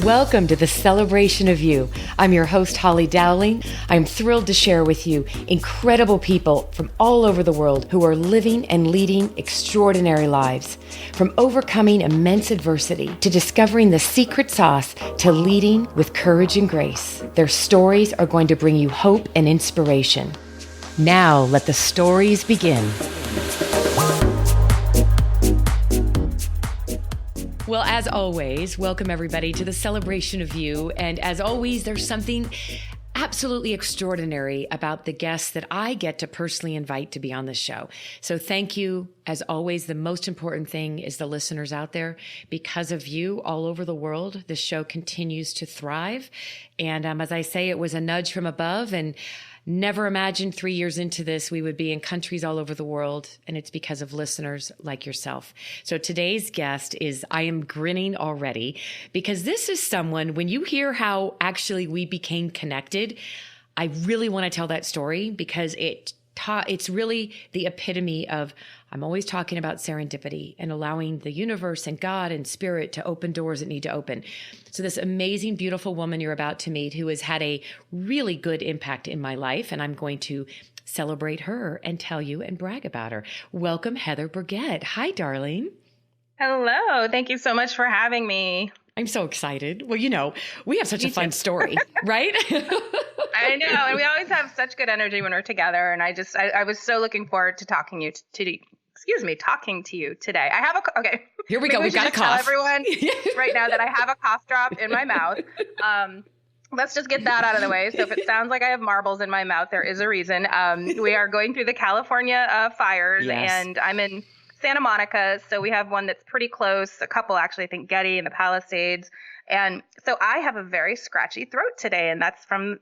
Welcome to the Celebration of You. I'm your host, Holly Dowling. I'm thrilled to share with you incredible people from all over the world who are living and leading extraordinary lives. From overcoming immense adversity to discovering the secret sauce to leading with courage and grace. Their stories are going to bring you hope and inspiration. Now let the stories begin. Well, as always, welcome everybody to the Celebration of You. And as always, there's something absolutely extraordinary about the guests that I get to personally invite to be on the show. So thank you. As always, the most important thing is the listeners out there. Because of you all over the world, the show continues to thrive. And as I say, it was a nudge from above, and never imagined 3 years into this, we would be in countries all over the world, and it's because of listeners like yourself. So today's guest is, I am grinning already, because this is someone, when you hear how actually we became connected, I really want to tell that story because it's really the epitome of, I'm always talking about serendipity and allowing the universe and God and spirit to open doors that need to open. So this amazing, beautiful woman you're about to meet who has had a really good impact in my life, and I'm going to celebrate her and tell you and brag about her. Welcome, Heather Burgett. Hi, darling. Hello. Thank you so much for having me. I'm so excited. Well, you know, we have such a fun story, right? I know. And we always have such good energy when we're together. And I was so looking forward to talking to you today. Okay. Here we go. We've got a cough. Tell everyone right now that I have a cough drop in my mouth. Let's just get that out of the way. So if it sounds like I have marbles in my mouth, there is a reason. We are going through the California fires, yes. And I'm in Santa Monica. So we have one that's pretty close, a couple actually, I think Getty and the Palisades. And so I have a very scratchy throat today, and that's from,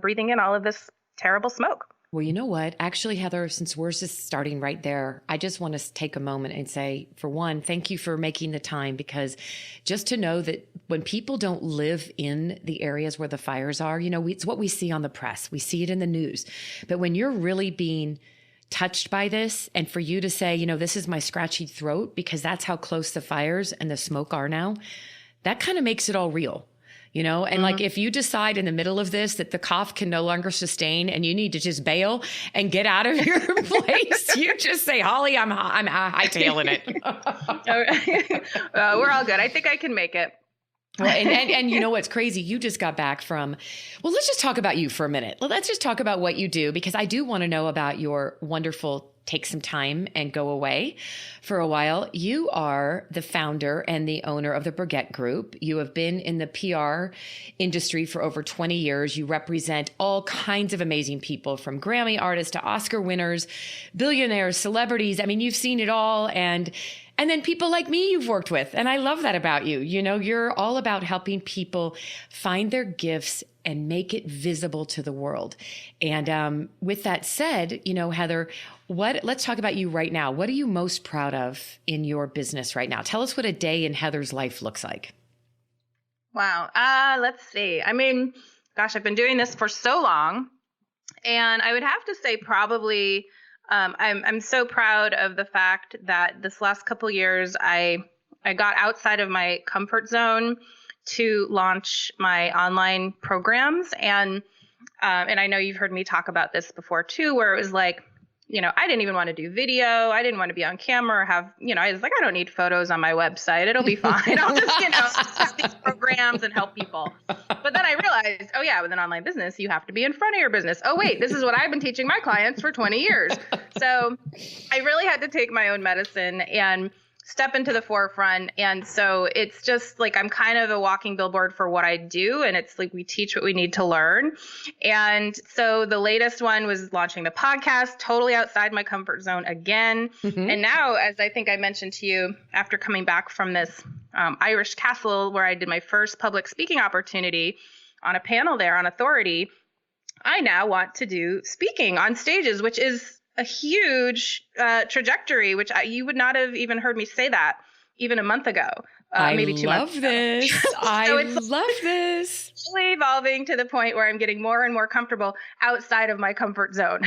breathing in all of this terrible smoke. Well, you know what? Actually, Heather, since we're just starting right there, I just want to take a moment and say, for one, thank you for making the time, because just to know that when people don't live in the areas where the fires are, it's what we see on the press. We see it in the news. But when you're really being touched by this, and for you to say, this is my scratchy throat because that's how close the fires and the smoke are now, that kind of makes it all real, and like if you decide in the middle of this that the cough can no longer sustain and you need to just bail and get out of your place, you just say, Holly, I'm hightailing it. We're all good. I think I can make it. Well, and you know what's crazy? You just got back from, let's just talk about you for a minute. Let's just talk about what you do, because I do want to know about your wonderful take some time and go away for a while. You are the founder and the owner of the Burgett Group. You have been in the PR industry for over 20 years. You represent all kinds of amazing people, from Grammy artists to Oscar winners, billionaires, celebrities. I mean, you've seen it all. And then people like me you've worked with. And I love that about you. You're all about helping people find their gifts and make it visible to the world. And with that said, Heather, let's talk about you right now. What are you most proud of in your business right now? Tell us what a day in Heather's life looks like. Wow. Let's see. I mean, gosh, I've been doing this for so long. And I would have to say probably I'm so proud of the fact that this last couple years I got outside of my comfort zone to launch my online programs. And I know you've heard me talk about this before too, where it was like, I didn't even want to do video. I didn't want to be on camera or have, I was like, I don't need photos on my website. It'll be fine. I'll just, just have these programs and help people. But then I realized, oh yeah, with an online business, you have to be in front of your business. Oh wait, this is what I've been teaching my clients for 20 years. So I really had to take my own medicine and step into the forefront. And so it's just like, I'm kind of a walking billboard for what I do. And it's like, we teach what we need to learn. And so the latest one was launching the podcast, totally outside my comfort zone again. Mm-hmm. And now, as I think I mentioned to you, after coming back from this Irish castle where I did my first public speaking opportunity on a panel there on authority, I now want to do speaking on stages, which is a huge trajectory, which you would not have even heard me say that even a month ago. maybe 2 months love this. So I it's love this. slowly evolving to the point where I'm getting more and more comfortable outside of my comfort zone.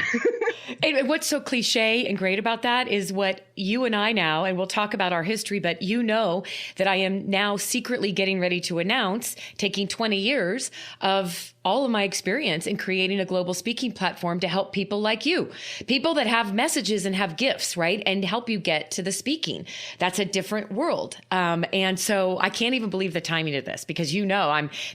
And what's so cliche and great about that is what you and I now, and we'll talk about our history, but you know that I am now secretly getting ready to announce taking 20 years of all of my experience in creating a global speaking platform to help people like you, people that have messages and have gifts, right? And help you get to the speaking. That's a different world. And so I can't even believe the timing of this because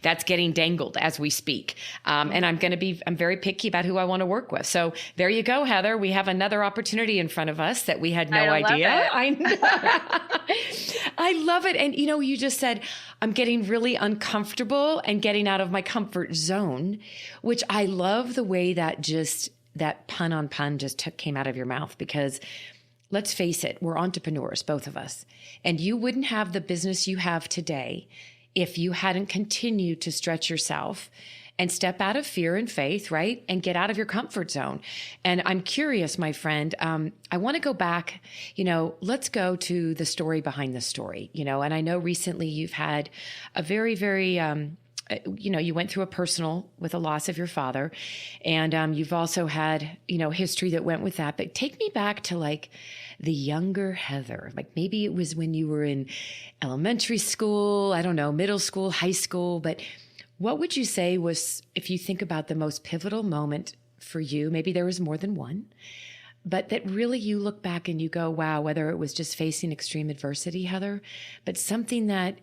that's getting dangled as we speak. And I'm very picky about who I want to work with. So there you go, Heather. We have another opportunity in front of us that we had no idea. I know. I love it. And you just said, I'm getting really uncomfortable and getting out of my comfort zone, which I love the way that pun on pun came out of your mouth, because let's face it, we're entrepreneurs, both of us, and you wouldn't have the business you have today if you hadn't continued to stretch yourself and step out of fear and faith, right? And get out of your comfort zone. And I'm curious, my friend, I want to go back, let's go to the story behind the story, and I know recently you've had a very, very, you went through a personal with a loss of your father, and you've also had, history that went with that. But take me back to like the younger Heather, like maybe it was when you were in elementary school, I don't know, middle school, high school, but what would you say was, if you think about the most pivotal moment for you, maybe there was more than one, but that really you look back and you go, wow, whether it was just facing extreme adversity, Heather, but something that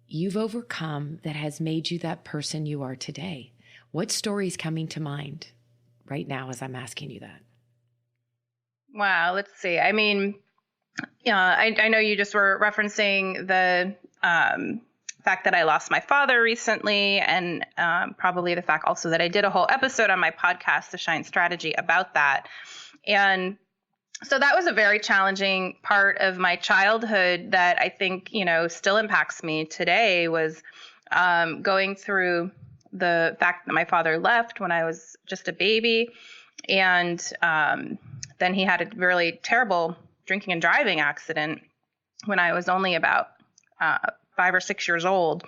you've overcome that has made you that person you are today. What story is coming to mind right now as I'm asking you that? Wow, let's see. I mean, I know you just were referencing the fact that I lost my father recently, and probably the fact also that I did a whole episode on my podcast, The Shine Strategy, about that. And so that was a very challenging part of my childhood that I think, still impacts me today, was going through the fact that my father left when I was just a baby. And then he had a really terrible drinking and driving accident when I was only about 5 or 6 years old,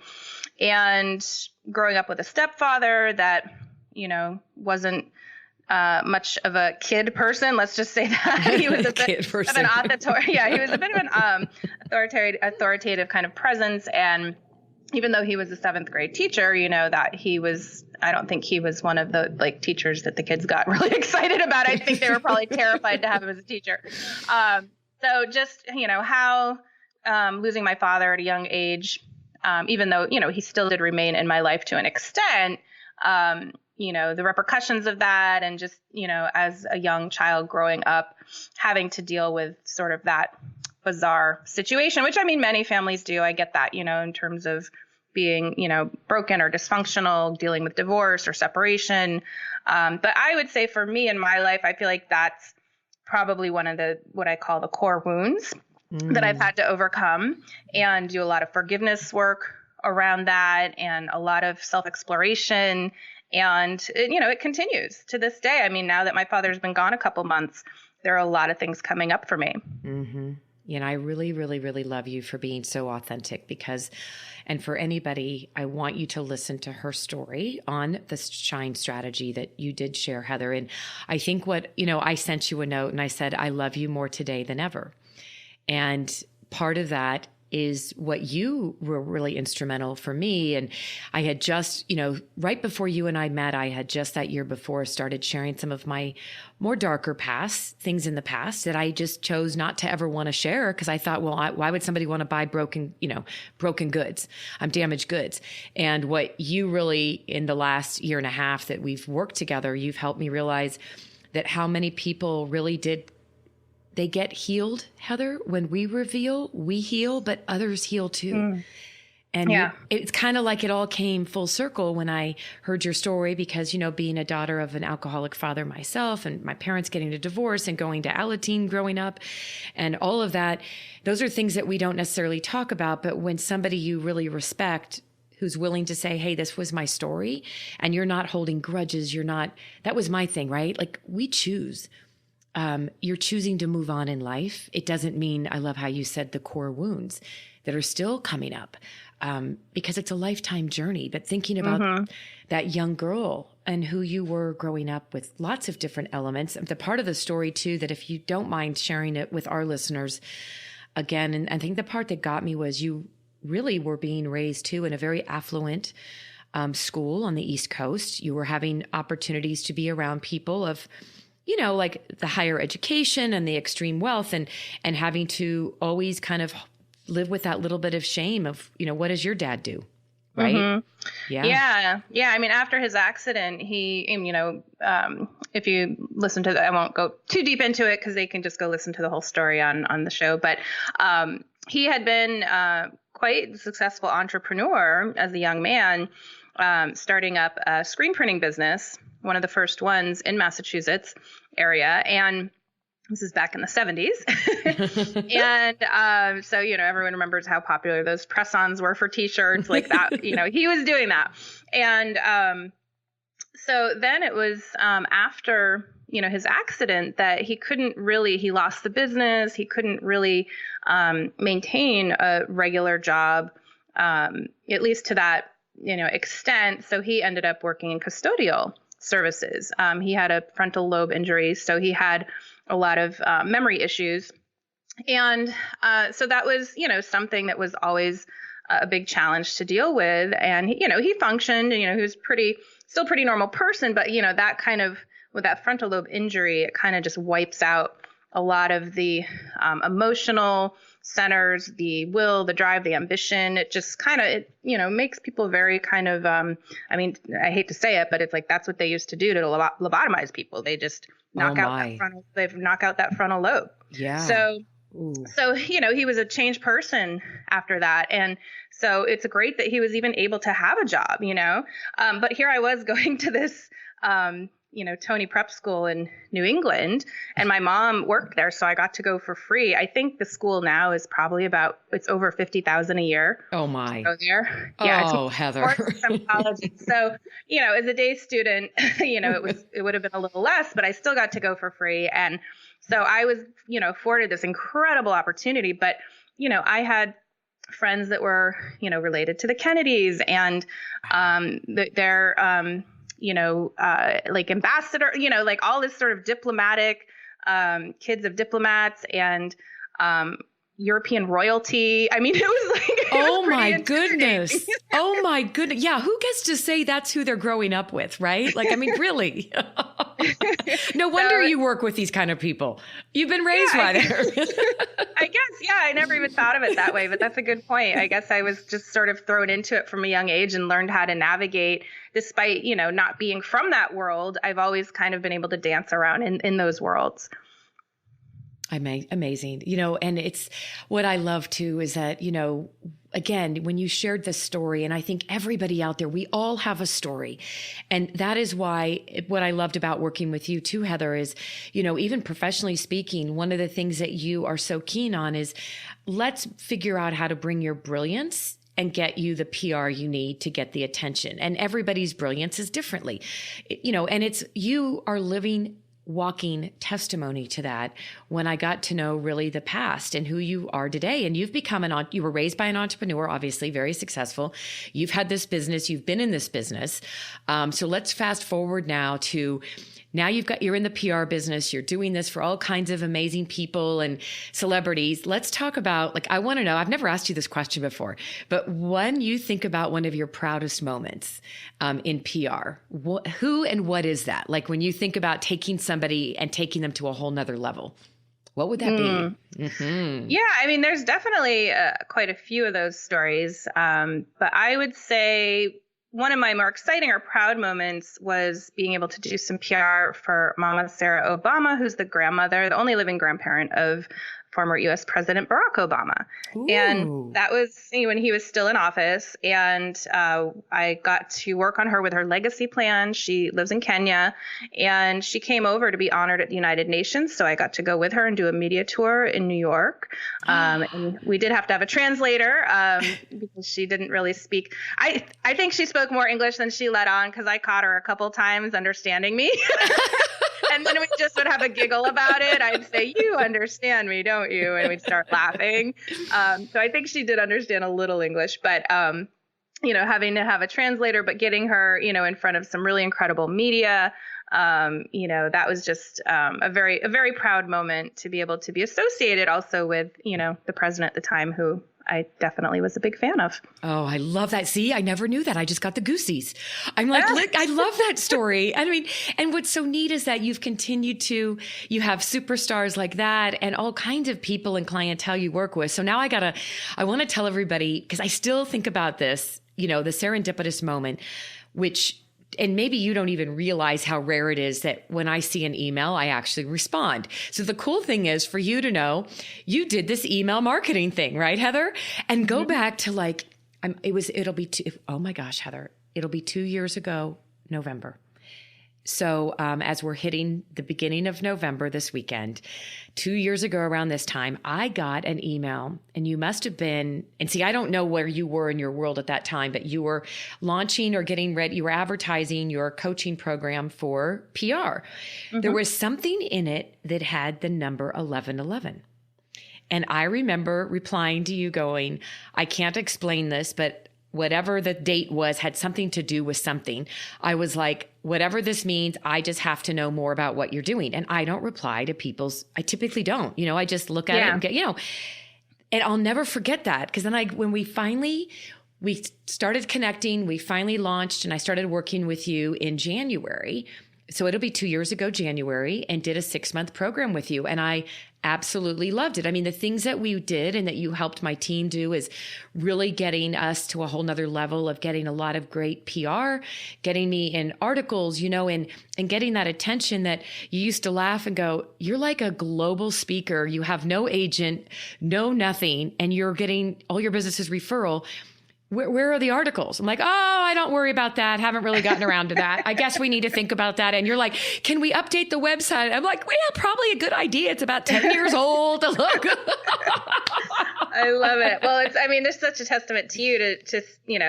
and growing up with a stepfather that, wasn't much of a kid person. Let's just say that he was a bit of an he was a bit of an authoritative kind of presence. And even though he was a 7th grade teacher, that I don't think he was one of the teachers that the kids got really excited about. I think they were probably terrified to have him as a teacher. So just, how losing my father at a young age, even though, he still did remain in my life to an extent, the repercussions of that, and just, as a young child growing up, having to deal with sort of that bizarre situation, which I mean, many families do. I get that, in terms of being, broken or dysfunctional, dealing with divorce or separation. But I would say for me in my life, I feel like that's probably one of what I call the core wounds that I've had to overcome, and do a lot of forgiveness work around that, and a lot of self-exploration. And, it continues to this day. I mean, now that my father's been gone a couple months, there are a lot of things coming up for me. Mm-hmm. I really, really, really love you for being so authentic, and for anybody, I want you to listen to her story on the Shine Strategy that you did share, Heather. And I think I sent you a note and I said, I love you more today than ever. And part of that is what you were really instrumental for me. And I had just, right before you and I met, I had just that year before started sharing some of my more darker things in the past that I just chose not to ever want to share, because I thought, well, why would somebody want to buy broken goods, damaged goods? And what you really, in the last year and a half that we've worked together, you've helped me realize that how many people really they get healed, Heather. When we reveal, we heal, but others heal too. And it's kind of like it all came full circle when I heard your story, because, being a daughter of an alcoholic father myself, and my parents getting a divorce and going to Alateen growing up and all of that, those are things that we don't necessarily talk about. But when somebody you really respect, who's willing to say, hey, this was my story, and you're not holding grudges, that was my thing, right? Like, we choose you're choosing to move on in life. It doesn't mean, I love how you said the core wounds that are still coming up, because it's a lifetime journey. But thinking about that young girl and who you were growing up with, lots of different elements. The part of the story too, that if you don't mind sharing it with our listeners again, and I think the part that got me was you really were being raised too in a very affluent school on the East Coast. You were having opportunities to be around people of, like the higher education and the extreme wealth, and having to always kind of live with that little bit of shame of, what does your dad do? Right. Mm-hmm. Yeah. I mean, after his accident, he, if you listen to that, I won't go too deep into it because they can just go listen to the whole story on the show. But he had been quite a successful entrepreneur as a young man, starting up a screen printing business, one of the first ones in Massachusetts area. And this is back in the 70s. And so, everyone remembers how popular those press-ons were for T-shirts like that. He was doing that. And so then it was after, his accident that he lost the business. He couldn't really maintain a regular job, at least to that, extent. So he ended up working in custodial services. He had a frontal lobe injury, so he had a lot of memory issues. And so that was, something that was always a big challenge to deal with. And, he functioned, he was still pretty normal person, but, that kind of, with that frontal lobe injury, it kind of just wipes out a lot of the emotional centers, the will, the drive, the ambition. It just kind of, makes people very kind of, I hate to say it, but it's like, that's what they used to do to lobotomize people. They just knock out that frontal lobe. Yeah. So, he was a changed person after that. And so it's great that he was even able to have a job, but here I was going to this, Tony prep school in New England, and my mom worked there. So I got to go for free. I think the school now is probably it's over $50,000 a year. Oh my. Go there. Yeah. Oh, Heather. From college. So, as a day student, it would have been a little less, but I still got to go for free. And so I was, afforded this incredible opportunity, but, I had friends that were, related to the Kennedys and their like ambassador, like all this sort of diplomatic, kids of diplomats and European royalty. I mean, it was like, oh my goodness. Oh my goodness. Yeah. Who gets to say that's who they're growing up with, right? Like, I mean, really? No wonder you work with these kind of people. You've been raised by there. I guess, yeah. I never even thought of it that way, but that's a good point. I guess I was just sort of thrown into it from a young age and learned how to navigate despite, not being from that world. I've always kind of been able to dance around in those worlds. Amazing. And it's what I love too is that, again, when you shared this story, and I think everybody out there, we all have a story. And that is why what I loved about working with you too, Heather, is, even professionally speaking, one of the things that you are so keen on is let's figure out how to bring your brilliance and get you the PR you need to get the attention. And everybody's brilliance is differently, and you are living walking testimony to that when I got to know really the past and who you are today. And you've become you were raised by an entrepreneur, obviously very successful. You've had this business, you've been in this business. So let's fast forward now to now you're in the PR business. You're doing this for all kinds of amazing people and celebrities. Let's talk about, I want to know, I've never asked you this question before, but when you think about one of your proudest moments in PR, who and what is that? Like when you think about taking somebody and taking them to a whole nother level, what would that be? Mm-hmm. Yeah, I mean, there's definitely quite a few of those stories. But I would say one of my more exciting or proud moments was being able to do some PR for Mama Sarah Obama, who's the only living grandparent of former U.S. President Barack Obama. Ooh. And that was when he was still in office. And I got to work on her with her legacy plan. She lives in Kenya, and she came over to be honored at the United Nations. So I got to go with her and do a media tour in New York. And we did have to have a translator because she didn't really speak. I think she spoke more English than she let on because I caught her a couple times understanding me. And then we just would have a giggle about it. I'd say, you understand me, don't you? And we'd start laughing. So I think she did understand a little English, but, having to have a translator, but getting her, in front of some really incredible media, that was just a very proud moment to be able to be associated also with, the president at the time, who I definitely was a big fan of. Oh, I love that. See, I never knew that. I just got the goosies. I'm like, look, I love that story. I mean, and what's so neat is that you've continued you have superstars like that and all kinds of people and clientele you work with. So now I want to tell everybody, because I still think about this, the serendipitous moment, and maybe you don't even realize how rare it is that when I see an email, I actually respond. So the cool thing is for you to know, you did this email marketing thing, right, Heather? And go back to oh my gosh, Heather, it'll be 2 years ago, November. So as we're hitting the beginning of November this weekend, 2 years ago around this time, I got an email, and you must have been, and see, I don't know where you were in your world at that time, but you were launching or getting ready, you were advertising your coaching program for PR. Mm-hmm. There was something in it that had the number 1111. And I remember replying to you going, I can't explain this, but whatever the date was had something to do with something. I was like, whatever this means, I just have to know more about what you're doing. And I don't reply to I typically don't, I just look at it and get, and I'll never forget that. Because then when we started connecting, we finally launched, and I started working with you in January. So it'll be 2 years ago, January, and did a 6-month program with you. And I absolutely loved it. I mean, the things that we did and that you helped my team do is really getting us to a whole nother level of getting a lot of great PR, getting me in articles, and getting that attention that you used to laugh and go, you're like a global speaker. You have no agent, no nothing, and you're getting all your business is referral. Where are the articles? I'm like, oh, I don't worry about that. Haven't really gotten around to that. I guess we need to think about that. And you're like, can we update the website? I'm like, well, yeah, probably a good idea. It's about 10 years old. Look. I love it. Well, there's such a testament to you to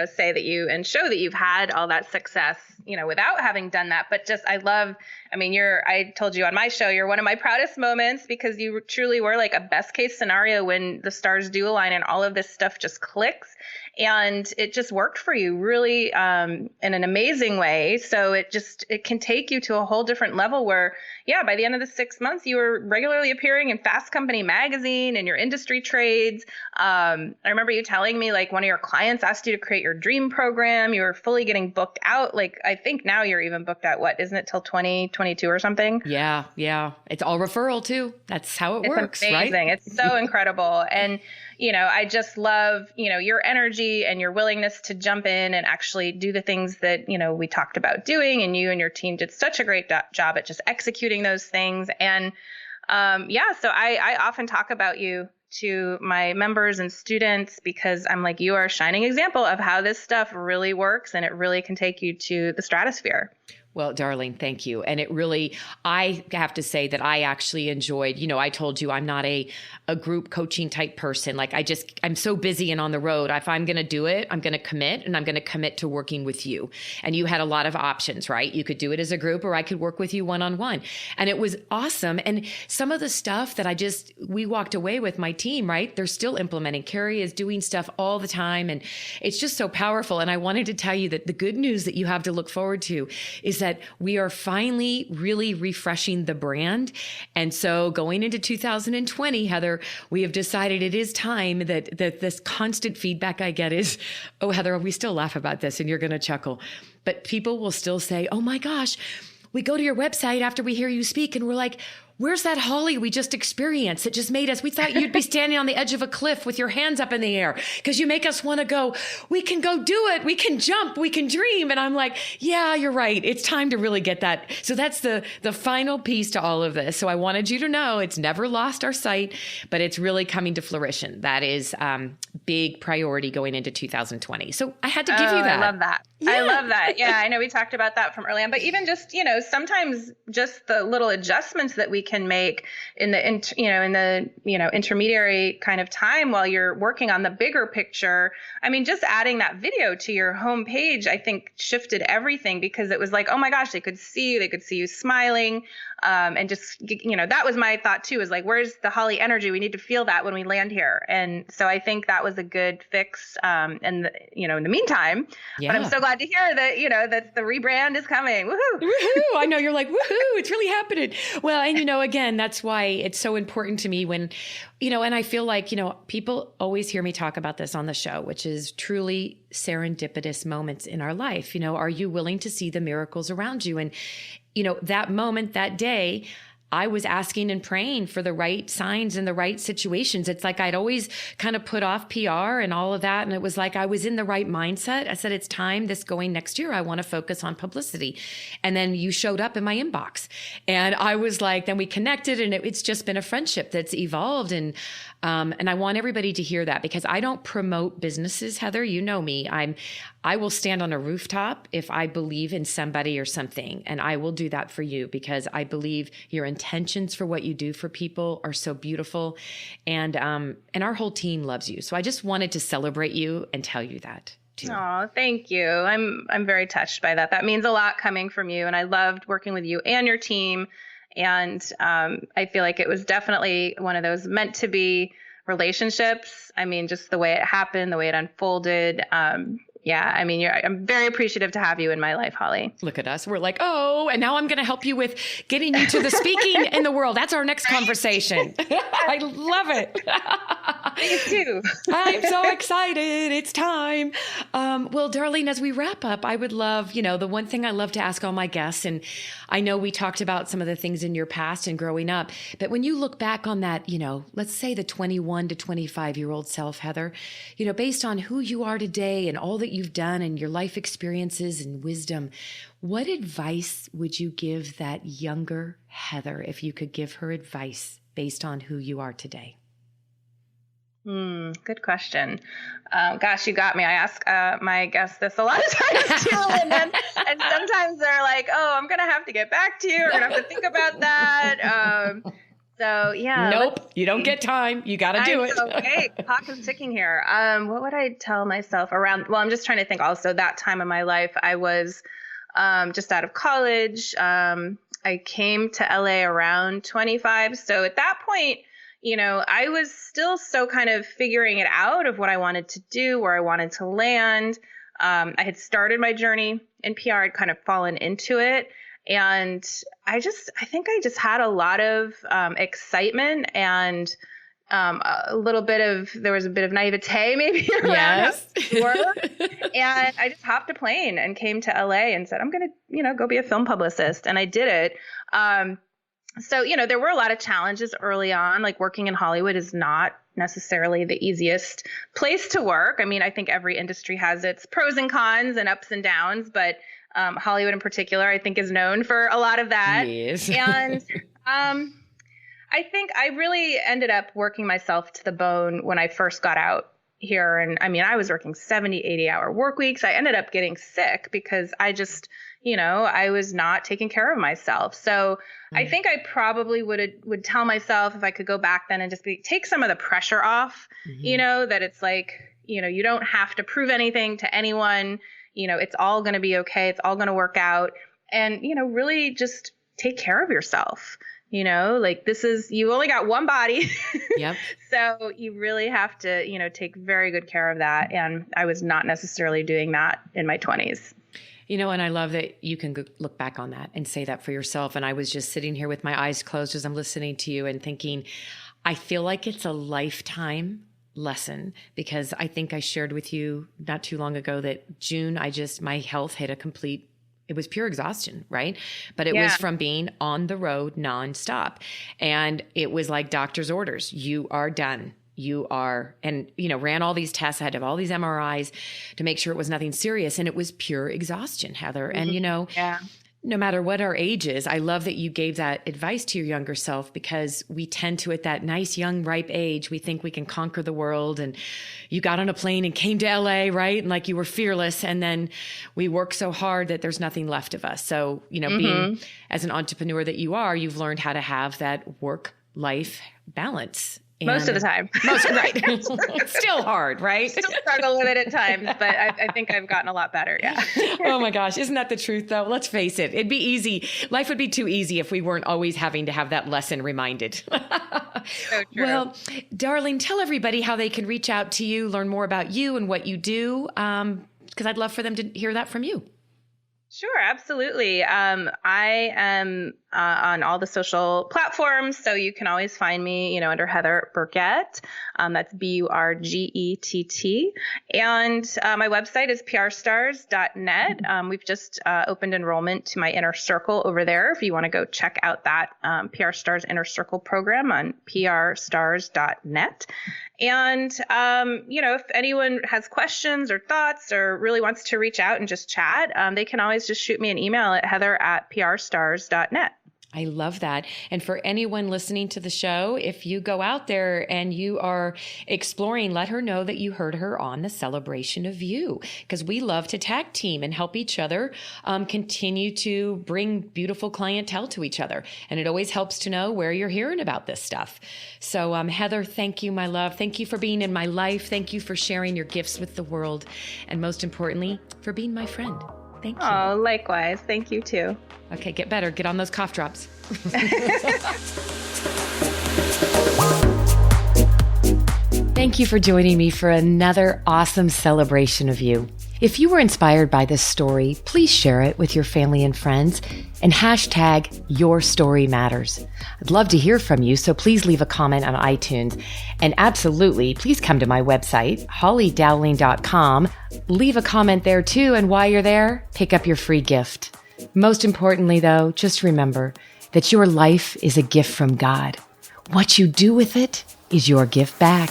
say that and show that you've had all that success, without having done that. But I told you on my show, you're one of my proudest moments, because you truly were like a best case scenario when the stars do align and all of this stuff just clicks. And it just worked for you really in an amazing way. So it can take you to a whole different level where, by the end of the 6 months, you were regularly appearing in Fast Company magazine and your industry trades. I remember you telling me like one of your clients asked you to create your dream program. You were fully getting booked out. Like, I think now you're even booked out. What, isn't it till 2022 or something? Yeah. It's all referral too. That's how it works, amazing. Right? It's so incredible. And I just love, your energy and your willingness to jump in and actually do the things that, we talked about doing. And you and your team did such a great job at just executing those things. And so I often talk about you to my members and students, because I'm like, you are a shining example of how this stuff really works, and it really can take you to the stratosphere. Well, darling, thank you. And I have to say that I actually enjoyed, I told you I'm not a group coaching type person. Like I'm so busy and on the road. If I'm going to do it, I'm going to commit, and I'm going to commit to working with you. And you had a lot of options, right? You could do it as a group, or I could work with you one-on-one. And it was awesome. And some of the stuff that we walked away with my team, right? They're still implementing. Carrie is doing stuff all the time. And it's just so powerful. And I wanted to tell you that the good news that you have to look forward to is that we are finally really refreshing the brand. And so going into 2020, Heather, we have decided it is time that this constant feedback I get is, oh, Heather, we still laugh about this and you're going to chuckle. But people will still say, oh my gosh, we go to your website after we hear you speak and we're like, where's that Holly we just experienced? It just made us, we thought you'd be standing on the edge of a cliff with your hands up in the air, because you make us want to go, we can go do it. We can jump, we can dream. And I'm like, yeah, you're right. It's time to really get that. So that's the final piece to all of this. So I wanted you to know it's never lost our sight, but it's really coming to fruition. That is big priority going into 2020. So I had to give you that. I love that. Yeah. I love that. Yeah, I know we talked about that from early on, but even just, sometimes just the little adjustments that we can make in the intermediary kind of time while you're working on the bigger picture. I mean, just adding that video to your homepage, I think shifted everything, because it was like, oh my gosh, they could see you smiling. And just, that was my thought too, is like, where's the Holly energy? We need to feel that when we land here. And so I think that was a good fix. In the meantime, but I'm so glad to hear that, that the rebrand is coming. Woohoo! Woohoo! I know you're like, woohoo! It's really happening. Well, and again, that's why it's so important to me when, and I feel like, people always hear me talk about this on the show, which is truly serendipitous moments in our life. Are you willing to see the miracles around you? And, that moment, that day, I was asking and praying for the right signs and the right situations. It's like I'd always kind of put off PR and all of that. And it was like I was in the right mindset. I said, it's time this going next year. I want to focus on publicity. And then you showed up in my inbox. And I was like, then we connected, and it's just been a friendship that's evolved. And I want everybody to hear that, because I don't promote businesses, Heather. You know me. I will stand on a rooftop if I believe in somebody or something, and I will do that for you, because I believe your intentions for what you do for people are so beautiful, and our whole team loves you. So I just wanted to celebrate you and tell you that too. Oh, thank you. I'm very touched by that. That means a lot coming from you, and I loved working with you and your team. And I feel like it was definitely one of those meant to be relationships. I mean, just the way it happened, the way it unfolded. I'm very appreciative to have you in my life, Holly. Look at us. We're like, oh, and now I'm going to help you with getting you to the speaking in the world. That's our next conversation. I love it. Me too. I'm so excited. It's time. Well, darling, as we wrap up, I would love, the one thing I love to ask all my guests, and I know we talked about some of the things in your past and growing up, but when you look back on that, let's say the 21 to 25-year-old self, Heather, based on who you are today and all that you've done and your life experiences and wisdom, what advice would you give that younger Heather if you could give her advice based on who you are today? Good question. Gosh, you got me. I ask my guests this a lot of times too, and sometimes they're like, "Oh, I'm gonna have to get back to you. We're gonna have to think about that." So yeah. Nope, you don't get time. You got to do it. Okay, clock is ticking here. What would I tell myself around? Well, I'm just trying to think. Also, that time of my life, I was just out of college. I came to LA around 25. So at that point, I was still so kind of figuring it out of what I wanted to do, where I wanted to land. I had started my journey in PR. I'd kind of fallen into it. And I think I just had a lot of excitement and there was a bit of naivete maybe around yes. And I just hopped a plane and came to LA and said, I'm going to, go be a film publicist. And I did it. So, there were a lot of challenges early on, like working in Hollywood is not necessarily the easiest place to work. I mean, I think every industry has its pros and cons and ups and downs, but Hollywood in particular, I think, is known for a lot of that. Yes. And I think I really ended up working myself to the bone when I first got out here. And I mean, I was working 70, 80-hour work weeks. I ended up getting sick because I just, I was not taking care of myself. So I think I probably would tell myself, if I could go back then and just take some of the pressure off, that it's like, you don't have to prove anything to anyone. It's all going to be okay. It's all going to work out. And, really just take care of yourself. Like you only got one body. Yep. So you really have to, take very good care of that. And I was not necessarily doing that in my 20s. And I love that you can look back on that and say that for yourself. And I was just sitting here with my eyes closed as I'm listening to you and thinking, I feel like it's a lifetime lesson, because I think I shared with you not too long ago that June, my health hit it was pure exhaustion, right? But it was from being on the road nonstop. And it was like doctor's orders. You are done. And ran all these tests. I had to have all these MRIs to make sure it was nothing serious. And it was pure exhaustion, Heather. Mm-hmm. And, no matter what our age is, I love that you gave that advice to your younger self, because we tend to, at that nice, young, ripe age, we think we can conquer the world. And you got on a plane and came to LA, right? And like you were fearless. And then we work so hard that there's nothing left of us. So, being as an entrepreneur that you are, you've learned how to have that work-life balance. Most of the time. Right. It's still hard, right? Still struggle with it at times, but I think I've gotten a lot better. Yeah. Oh my gosh. Isn't that the truth though? Let's face it. It'd be easy. Life would be too easy if we weren't always having to have that lesson reminded. So true. Well, darling, tell everybody how they can reach out to you, learn more about you and what you do. Because I'd love for them to hear that from you. Sure, absolutely. I am on all the social platforms, so you can always find me, under Heather Burgett. That's Burgett. And my website is prstars.net. We've just opened enrollment to my Inner Circle over there. If you want to go check out that PR Stars Inner Circle program on prstars.net. And, if anyone has questions or thoughts or really wants to reach out and just chat, they can always just shoot me an email at heather@prstars.net. I love that. And for anyone listening to the show, if you go out there and you are exploring, let her know that you heard her on the Celebration of You, because we love to tag team and help each other continue to bring beautiful clientele to each other. And it always helps to know where you're hearing about this stuff. So Heather, thank you, my love. Thank you for being in my life. Thank you for sharing your gifts with the world. And most importantly, for being my friend. Thank you. Oh, likewise. Thank you too. Okay, get better. Get on those cough drops. Thank you for joining me for another awesome Celebration of You. If you were inspired by this story, please share it with your family and friends and hashtag Your Story Matters. I'd love to hear from you, so please leave a comment on iTunes. And absolutely, please come to my website, hollydowling.com. Leave a comment there too, and while you're there, pick up your free gift. Most importantly, though, just remember that your life is a gift from God. What you do with it is your gift back.